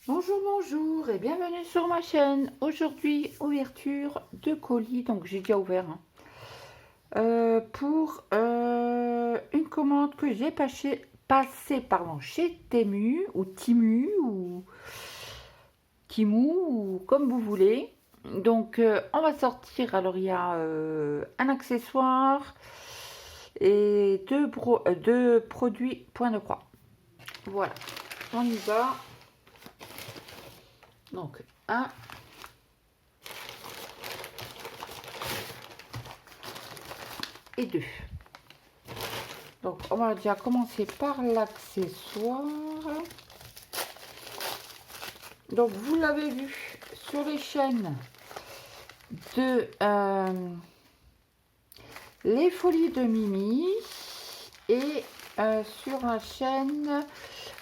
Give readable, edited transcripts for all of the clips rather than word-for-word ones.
Bonjour, bonjour et bienvenue sur ma chaîne. Aujourd'hui, ouverture de colis, donc j'ai déjà ouvert pour une commande que j'ai passée chez Temu ou Timu ou Timu ou comme vous voulez. Donc on va sortir, alors il y a un accessoire et deux produits point de croix. Voilà, on y va. Donc un et deux. Donc on va déjà commencer par l'accessoire. Donc vous l'avez vu sur les chaînes de Les Folies de Mimi et sur la chaîne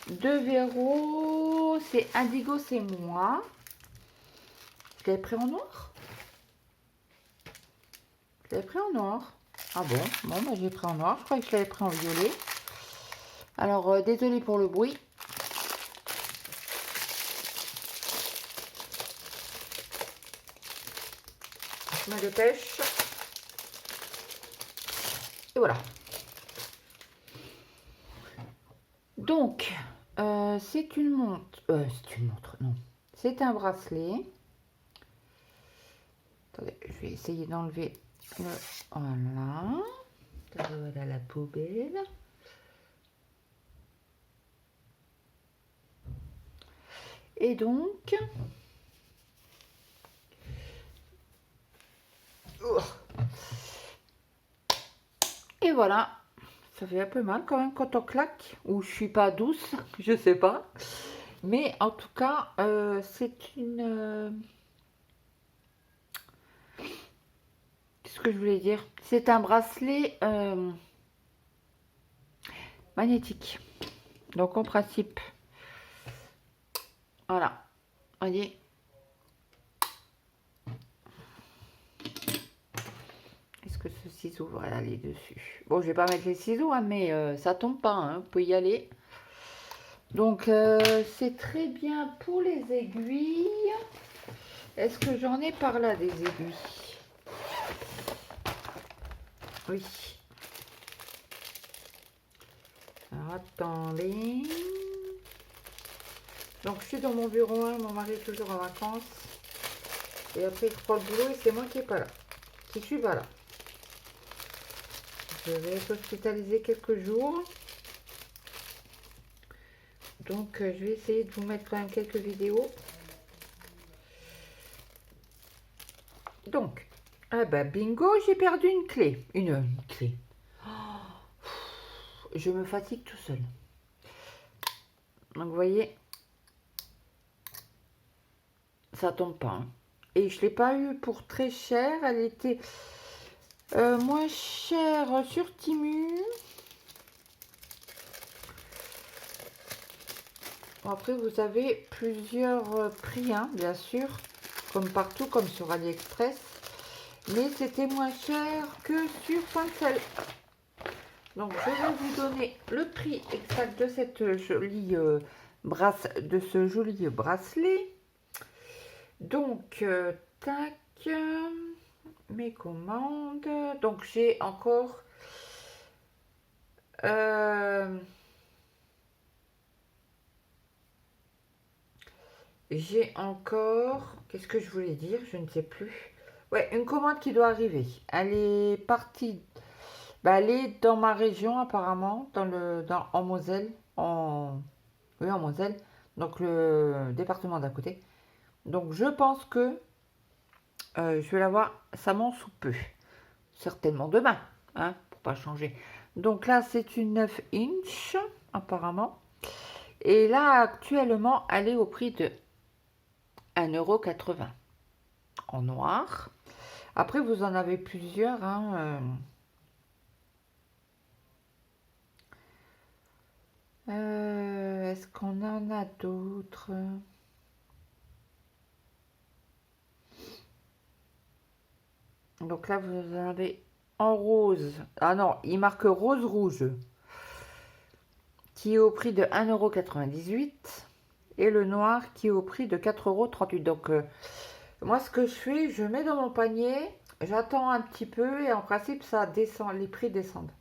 de Véro, c'est Indigo, c'est moi. Je l'avais pris en noir. Je l'avais pris en noir. Ah bon, bon bah, j'ai pris en noir. Je croyais que je l'avais pris en violet. Alors désolé pour le bruit. Je me dépêche. Et voilà. Donc, c'est une montre. C'est une montre, non. C'est un bracelet. Attendez, je vais essayer d'enlever le... Voilà. Voilà la poubelle. Et donc... Et voilà. Ça fait un peu mal quand même quand on claque. Ou je suis pas douce, je sais pas. Mais en tout cas, c'est une... Qu'est-ce que je voulais dire? C'est un bracelet magnétique. Donc en principe, voilà. Voyez. Est-ce que ce ciseau va aller dessus? Bon, je vais pas mettre les ciseaux, hein, mais ça tombe pas. Hein, vous pouvez y aller. Donc c'est très bien pour les aiguilles. Est-ce que j'en ai par là des aiguilles? Oui. Alors, attendez. Donc je suis dans mon bureau, hein, mon mari est toujours en vacances. Et après il reprend le boulot et c'est moi qui est pas là. Qui suis pas là. Je vais être hospitalisée quelques jours. Donc je vais essayer de vous mettre quand même quelques vidéos. Donc, ah bah bingo, j'ai perdu une clé. Une clé. Je me fatigue tout seul. Donc vous voyez, ça tombe pas. Hein. Et je ne l'ai pas eu pour très cher. Elle était moins chère sur Timu. Bon, après, vous avez plusieurs prix, hein, bien sûr. Comme partout, comme sur AliExpress. Mais c'était moins cher que sur Pincel. Donc, je vais vous donner le prix exact de cette jolie de ce joli bracelet. Donc, tac, mes commandes. Donc, j'ai encore qu'est-ce que je voulais dire? Je ne sais plus. Ouais, une commande qui doit arriver. Elle est partie. Bah, elle est dans ma région apparemment, en Moselle, oui, en Moselle, donc le département d'à côté. Donc je pense que je vais l'avoir savamment sous peu. Certainement demain, hein, pour pas changer. Donc là, c'est une 9 inch, apparemment. Et là, actuellement, elle est au prix de 1,80 € en noir. Après, vous en avez plusieurs. Hein, est-ce qu'on en a d'autres? Donc là, vous en avez en rose. Ah non, il marque rose rouge. Qui est au prix de 1,98 €. et le noir qui est au prix de 4,38 €. Donc, moi, ce que je fais, je mets dans mon panier, j'attends un petit peu et en principe, ça descend, les prix descendent.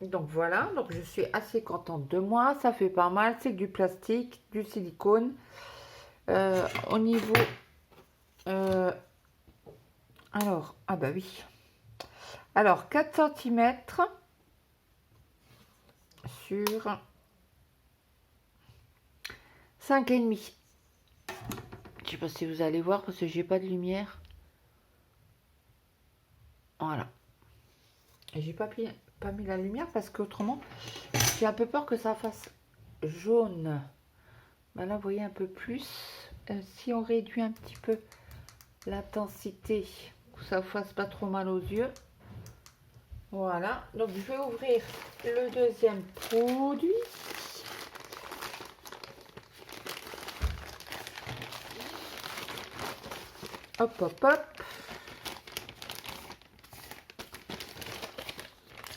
Donc voilà, donc je suis assez contente de moi, ça fait pas mal, c'est du plastique, du silicone. Au niveau... alors, ah bah oui. Alors, 4 centimètres sur 5,5. Je sais pas si vous allez voir parce que j'ai pas de lumière. Voilà. Et j'ai pas mis la lumière parce qu'autrement, j'ai un peu peur que ça fasse jaune. Ben là, vous voyez un peu plus. Si on réduit un petit peu l'intensité, que ça fasse pas trop mal aux yeux. Voilà. Donc, je vais ouvrir le deuxième produit. Hop, hop, hop.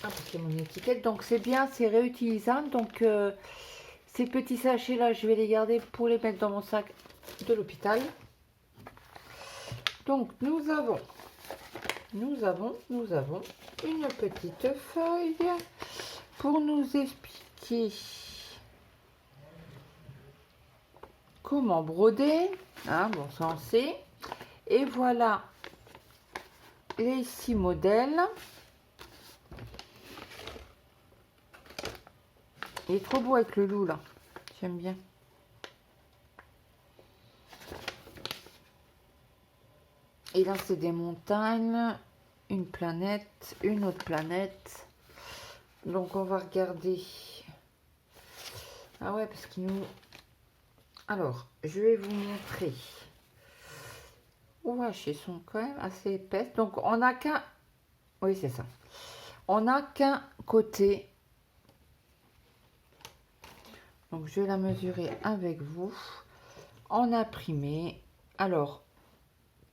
Ah, c'est mon étiquette. Donc, c'est bien, c'est réutilisable. Donc, ces petits sachets là, je vais les garder pour les mettre dans mon sac de l'hôpital. Donc, nous avons une petite feuille pour nous expliquer comment broder. Hein, bon, ça on sait. Et voilà les 6 modèles. Il est trop beau avec le loup là. J'aime bien. Et là, c'est des montagnes, une planète, une autre planète. Donc, on va regarder. Ah ouais, parce qu'il nous... Alors, je vais vous montrer. Ouais, ils sont quand même assez épaisses. Donc, on n'a qu'un... Oui, c'est ça. On n'a qu'un côté. Donc, je vais la mesurer avec vous. En imprimé. Alors,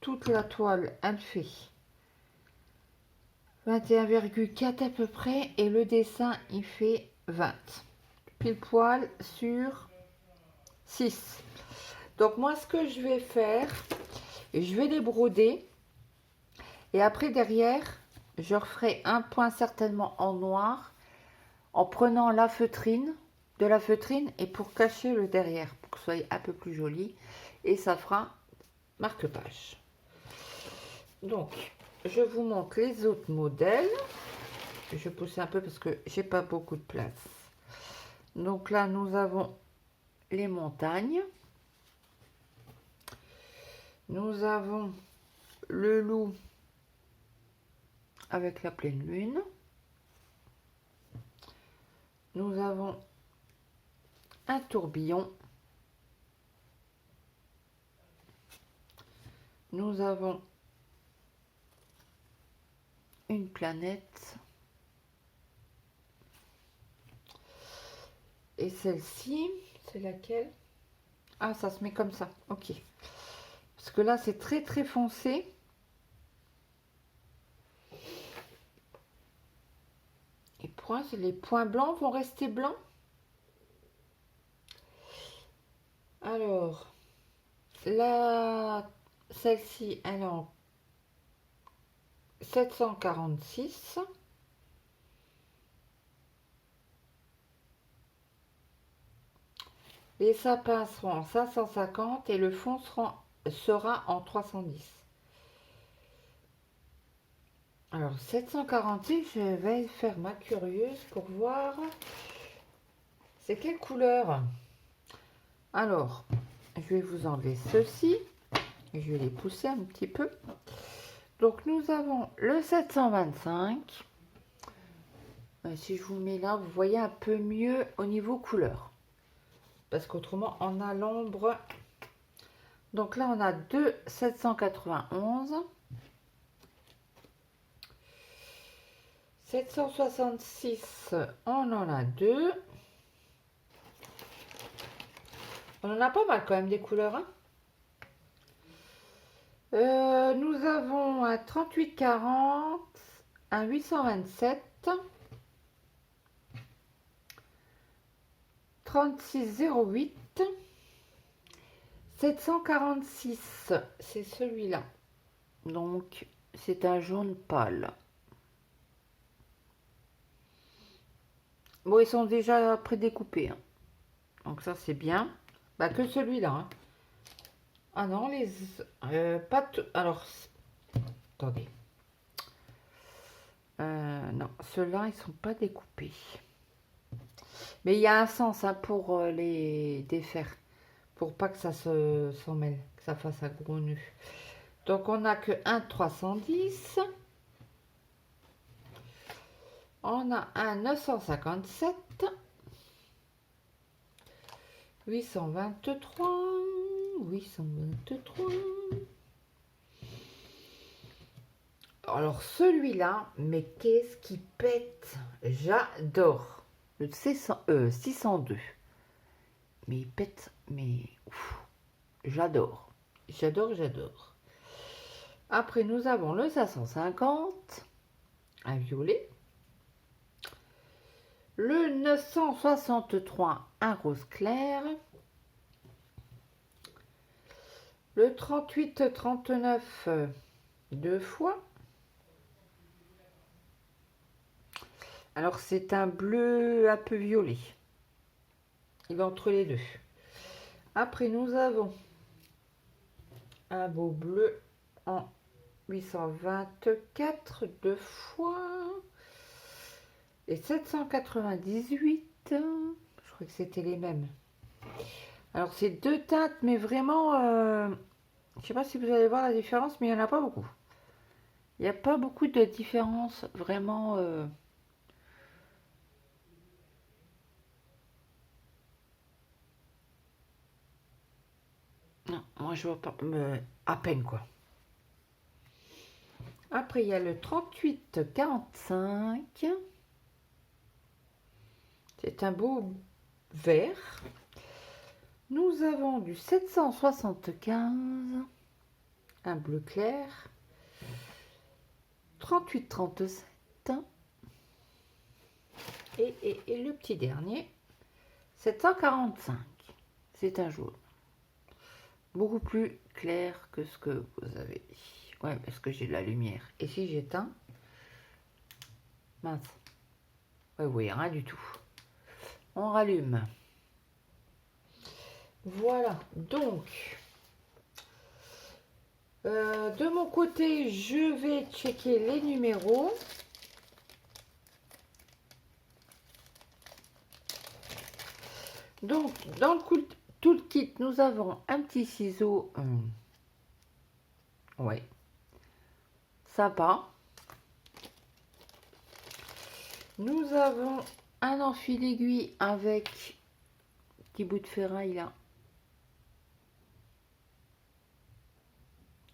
toute la toile, elle fait 21,4 à peu près. Et le dessin, il fait 20. Pile poil sur 6. Donc, moi, ce que je vais faire, je vais les broder. Et après, derrière, je referai un point certainement en noir en prenant la feutrine, de la feutrine et pour cacher le derrière, pour que ce soit un peu plus joli. Et ça fera marque-page. Donc, je vous montre les autres modèles. Je pousse un peu parce que j'ai pas beaucoup de place. Donc là, nous avons les montagnes. Nous avons le loup avec la pleine lune. Nous avons un tourbillon. Nous avons une planète. Et celle-ci, c'est laquelle? Ah, ça se met comme ça. Ok. Parce que là, c'est très très foncé. Et les points blancs vont rester blancs. Alors, là, celle-ci, elle est en 746. Les sapins seront en 550 et le fond sera en 310. Alors 746, je vais faire ma curieuse pour voir c'est quelle couleur. Alors, je vais vous enlever ceci. Je vais les pousser un petit peu. Donc nous avons le 725. Si je vous mets là, vous voyez un peu mieux au niveau couleur. Parce qu'autrement, on a l'ombre. Donc là, on a deux 791. 766, on en a deux. On en a pas mal quand même des couleurs. Hein. Nous avons un 3840, un 827, 3608 746, c'est celui-là. Donc, c'est un jaune pâle. Bon, ils sont déjà prédécoupés. Hein. Donc, ça, c'est bien. Bah, que celui-là. Hein. Ah non, les... pas tout... Alors, attendez. Non, ceux-là, ils sont pas découpés. Mais il y a un sens hein, pour les défaire. Pour pas que ça s'en mêle, que ça fasse un gros nœud. Donc, on n'a que un 310. On a un 957. 823. 823. Alors, celui-là, mais qu'est-ce qui pète? J'adore. Le 602. Mais il pète, mais j'adore. J'adore. Après, nous avons le 550, un violet. Le 963, un rose clair. Le 3839, deux fois. Alors, c'est un bleu un peu violet. Il est entre les deux. Après, nous avons un beau bleu en 824, deux fois. Et 798. Je crois que c'était les mêmes. Alors, c'est deux teintes, mais vraiment... je ne sais pas si vous allez voir la différence, mais il n'y en a pas beaucoup. Il n'y a pas beaucoup de différence, vraiment... Non, moi je vois pas, à peine quoi. Après il y a le 3845. C'est un beau vert. Nous avons du 775. Un bleu clair. 3837. Et le petit dernier. 745. C'est un jaune. Beaucoup plus clair que ce que vous avez. Ouais, parce que j'ai de la lumière. Et si j'éteins, mince. Ouais, oui, rien du tout. On rallume. Voilà. Donc, de mon côté, je vais checker les numéros. Donc, dans le toolkit, nous avons un petit ciseau. Ouais. Sympa. Nous avons un enfil aiguille avec petit bout de ferraille là.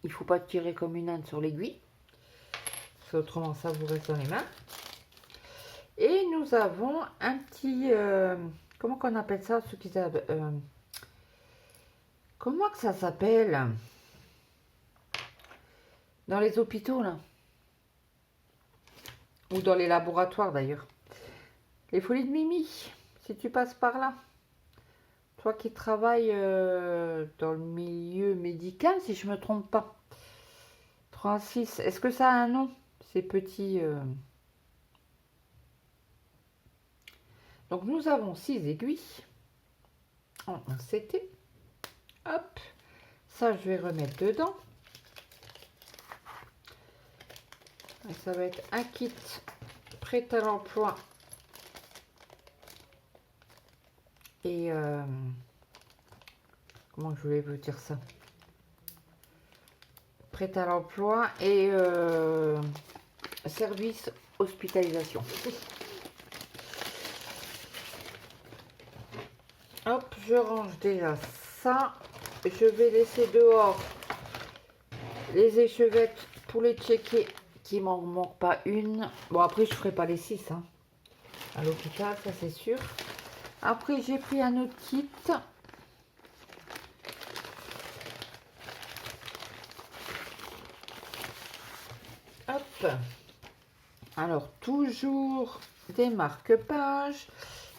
Il faut pas tirer comme une âne sur l'aiguille. Autrement, ça vous reste dans les mains. Et nous avons un petit... comment qu'on appelle ça? Ceux qui savent, comment que ça s'appelle? Dans les hôpitaux, là. Ou dans les laboratoires, d'ailleurs. Les folies de Mimi, si tu passes par là. Toi qui travailles dans le milieu médical, si je ne me trompe pas. 36. Est-ce que ça a un nom? Ces petits... Donc, nous avons 6 aiguilles. En CT. Hop. Ça, je vais remettre dedans. Et ça va être un kit prêt à l'emploi. Et comment je voulais vous dire ça? Prêt à l'emploi et service hospitalisation. Hop, je range déjà ça. Je vais laisser dehors les échevettes pour les checker qui m'en manque pas une. Bon, après, je ferai pas les 6 hein, à l'hôpital, ça c'est sûr. Après, j'ai pris un autre kit. Hop. Alors, toujours des marque-pages.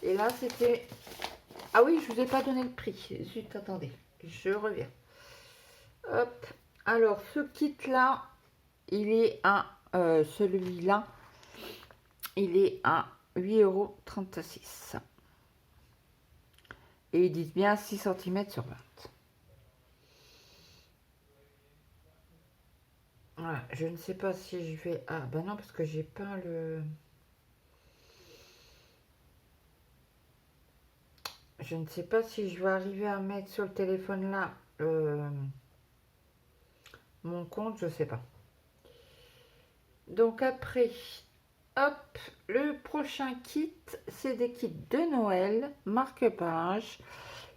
Et là, c'était Ah oui, je vous ai pas donné le prix. Zut, attendez, je reviens. Hop. Alors, ce kit-là, il est à... celui-là, il est à 8,36 €. Et ils disent bien 6 cm sur 20. Voilà, je ne sais pas si je vais... Ah, ben non, parce que j'ai pas le... Je ne sais pas si je vais arriver à mettre sur le téléphone là mon compte, je sais pas. Donc après, hop, le prochain kit, c'est des kits de Noël, marque-page.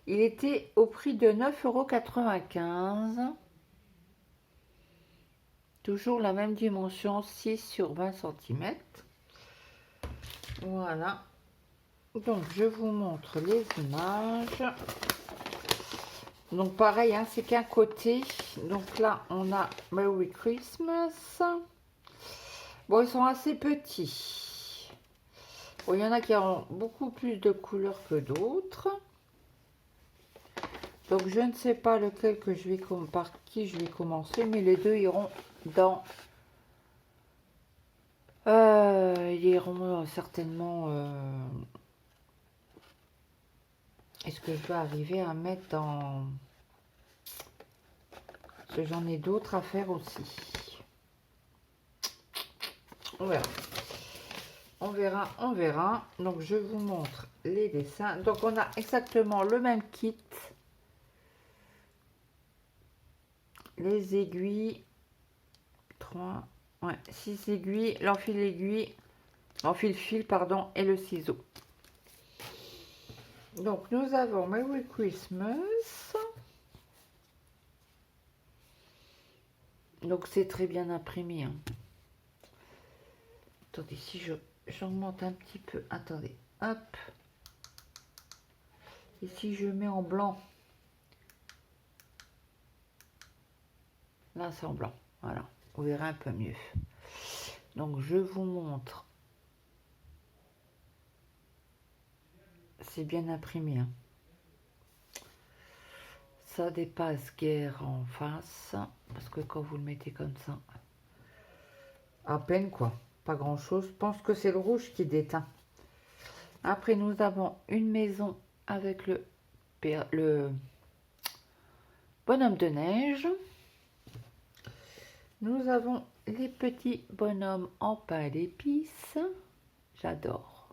Il était au prix de 9,95 €. Toujours la même dimension, 6 sur 20 cm. Voilà. Donc, je vous montre les images. Donc, pareil, hein, c'est qu'un côté. Donc là, on a Merry Christmas. Bon, ils sont assez petits. Bon, il y en a qui ont beaucoup plus de couleurs que d'autres. Donc, je ne sais pas lequel que je vais par qui je vais commencer, mais les deux iront dans... ils iront certainement... Est-ce que je vais arriver à mettre dans... Parce que j'en ai d'autres à faire aussi. On verra. On verra, on verra. Donc, je vous montre les dessins. Donc, on a exactement le même kit. Les aiguilles. 3, ouais, 6 aiguilles. L'enfil-aiguille. L'enfil-fil, pardon, et le ciseau. Donc, nous avons Merry Christmas. Donc, c'est très bien imprimé. Hein. Attendez, si j'augmente un petit peu. Attendez, hop. Et si je mets en blanc. Là, c'est en blanc. Voilà, vous verrez un peu mieux. Donc, je vous montre. C'est bien imprimé. Hein. Ça dépasse guère en face. Parce que quand vous le mettez comme ça, à peine quoi. Pas grand chose. Je pense que c'est le rouge qui déteint. Après, nous avons une maison avec le bonhomme de neige. Nous avons les petits bonhommes en pain d'épices. J'adore.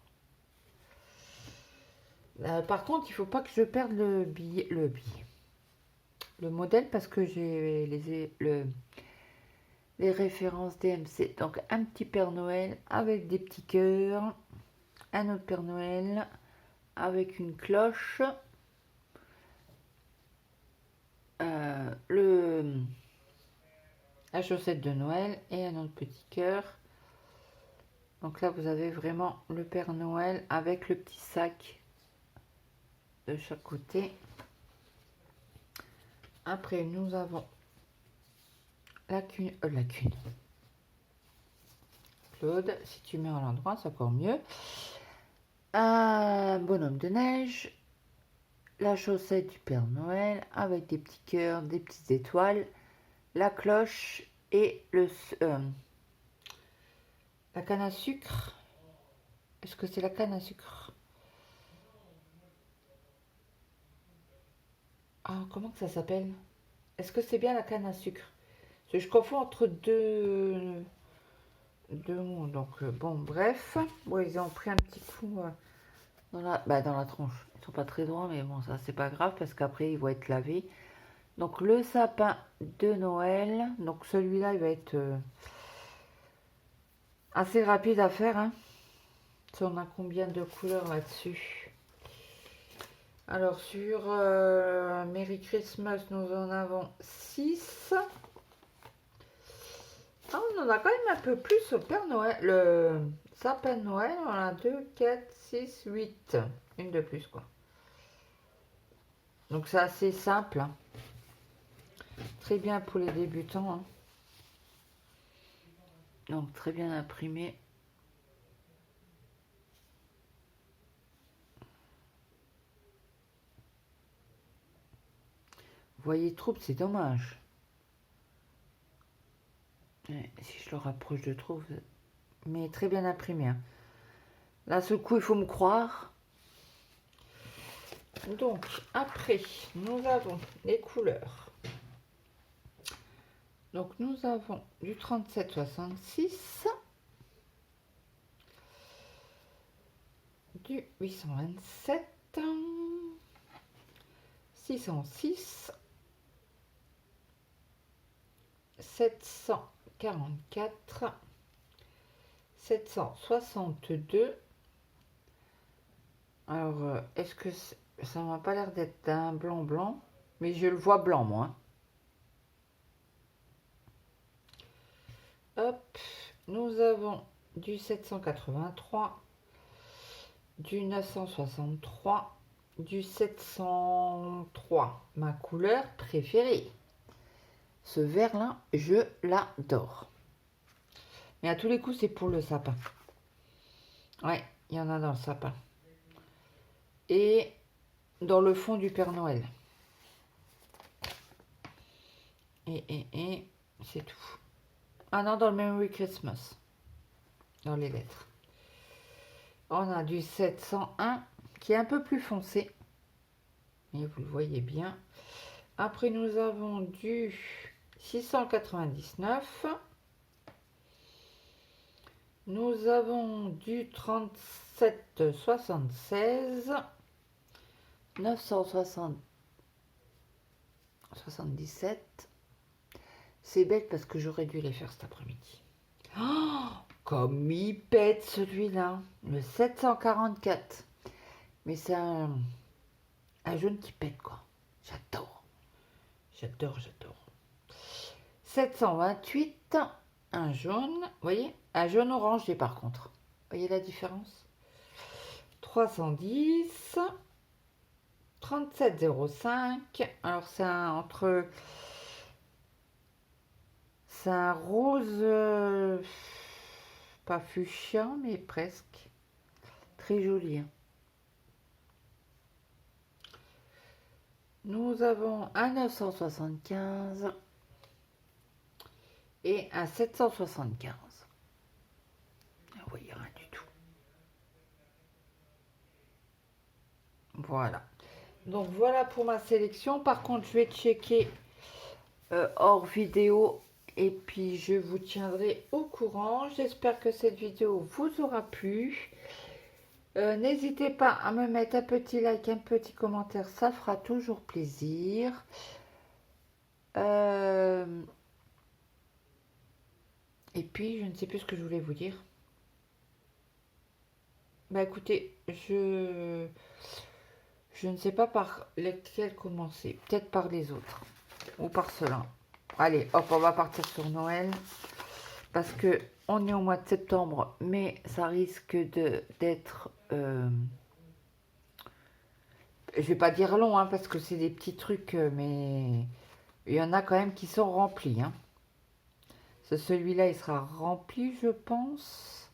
Par contre, il ne faut pas que je perde le modèle parce que j'ai les références DMC. Donc, un petit Père Noël avec des petits cœurs. Un autre Père Noël avec une cloche. La chaussette de Noël et un autre petit cœur. Donc là, vous avez vraiment le Père Noël avec le petit sac de chaque côté. Après, nous avons la cune. Claude, si tu mets à l'endroit, c'est encore mieux. Un bonhomme de neige. La chaussette du Père Noël avec des petits cœurs, des petites étoiles. La cloche et la canne à sucre. Est-ce que c'est la canne à sucre? Ah, comment que ça s'appelle? Est-ce que c'est bien la canne à sucre? Parce que je confonds entre deux mots. Donc, bon, bref. Bon, ils ont pris un petit coup dans la tronche. Ils sont pas très droits, mais bon, ça, c'est pas grave parce qu'après, ils vont être lavés. Donc, le sapin de Noël. Donc, celui-là, il va être assez rapide à faire. Hein. Si on a combien de couleurs là-dessus? Alors, sur Merry Christmas, nous en avons 6. Ah, on en a quand même un peu plus au Père Noël. Le sapin de Noël, on a 2, 4, 6, 8. Une de plus, quoi. Donc, c'est assez simple. Hein. Très bien pour les débutants. Hein. Donc, très bien imprimé. Vous voyez trouble, c'est dommage. Si je le rapproche de trop, mais très bien imprimé. Hein. Là, ce coup, il faut me croire. Donc, après, nous avons les couleurs. Donc, nous avons du 37,66, du 827, 606, 744, 762. Alors, est-ce que ça m'a pas l'air d'être un blanc blanc, mais je le vois blanc, moi. Hop, nous avons du 783, du 963, du 703. Ma couleur préférée. Ce vert-là, je l'adore. Mais à tous les coups, c'est pour le sapin. Ouais, il y en a dans le sapin. Et dans le fond du Père Noël. Et c'est tout. Ah non, dans le Merry Christmas. Dans les lettres. On a du 701 qui est un peu plus foncé. Et vous le voyez bien. Après, nous avons du 699. Nous avons du 3776. 977. C'est bête parce que j'aurais dû les faire cet après-midi. Oh, comme il pète celui-là. Le 744. Mais c'est un jaune qui pète quoi. J'adore. J'adore. 728. Un jaune. Vous voyez? Un jaune orangé par contre. Vous voyez la différence? 310. 3705. Alors c'est c'est un rose pas fuchsia mais presque. Très joli. Hein. Nous avons un 975 et un 775. Vous voyez rien du tout. Voilà. Donc voilà pour ma sélection. Par contre, je vais checker hors vidéo et puis je vous tiendrai au courant. J'espère que cette vidéo vous aura plu. N'hésitez pas à me mettre un petit like, un petit commentaire, ça fera toujours plaisir. Et puis, je ne sais plus ce que je voulais vous dire. Bah écoutez, je ne sais pas par lesquels commencer. Peut-être par les autres. Ou par cela. Allez, hop, on va partir sur Noël. Parce que on est au mois de septembre, mais ça risque d'être... je vais pas dire long, hein, parce que c'est des petits trucs, mais il y en a quand même qui sont remplis. Hein. Celui-là, il sera rempli, je pense.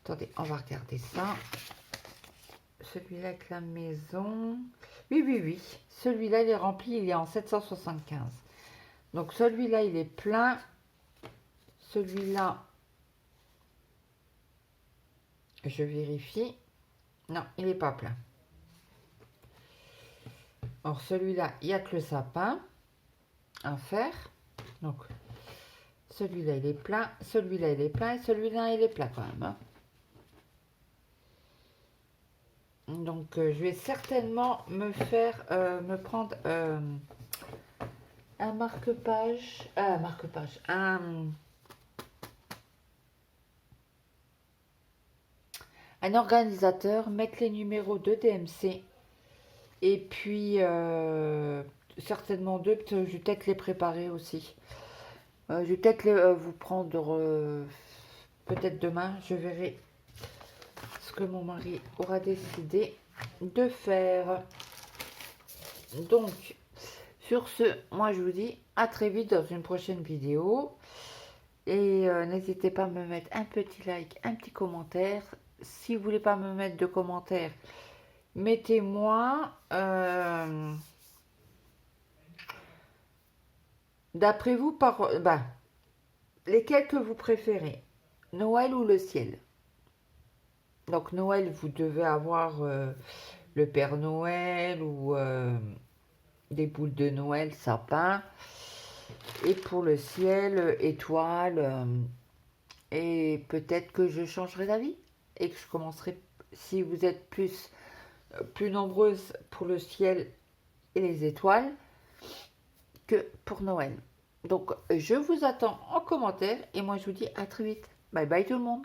Attendez, on va regarder ça. Celui-là avec la maison. Oui. Celui-là, il est rempli, il est en 775. Donc, celui-là, il est plein. Celui-là, je vérifie. Non, il n'est pas plein. Alors, celui-là, il n'y a que le sapin à faire. Donc, celui-là, il est plein. Celui-là, il est plein. Et celui-là, il est plein quand même. Hein. Donc, je vais certainement me prendre un marque-page. Un organisateur, mettre les numéros de DMC. Et puis, certainement deux, je vais peut-être les préparer aussi. Je vais peut-être vous prendre, peut-être demain, je verrai ce que mon mari aura décidé de faire. Donc, sur ce, moi je vous dis à très vite dans une prochaine vidéo. Et n'hésitez pas à me mettre un petit like, un petit commentaire. Si vous voulez pas me mettre de commentaires, mettez-moi D'après vous, lesquels que vous préférez? Noël ou le ciel? Donc Noël, vous devez avoir le Père Noël ou des boules de Noël, sapin. Et pour le ciel, étoiles. Et peut-être que je changerai d'avis et que je commencerai, si vous êtes plus nombreuses pour le ciel et les étoiles que pour Noël. Donc je vous attends en commentaire et moi je vous dis à très vite. Bye bye tout le monde.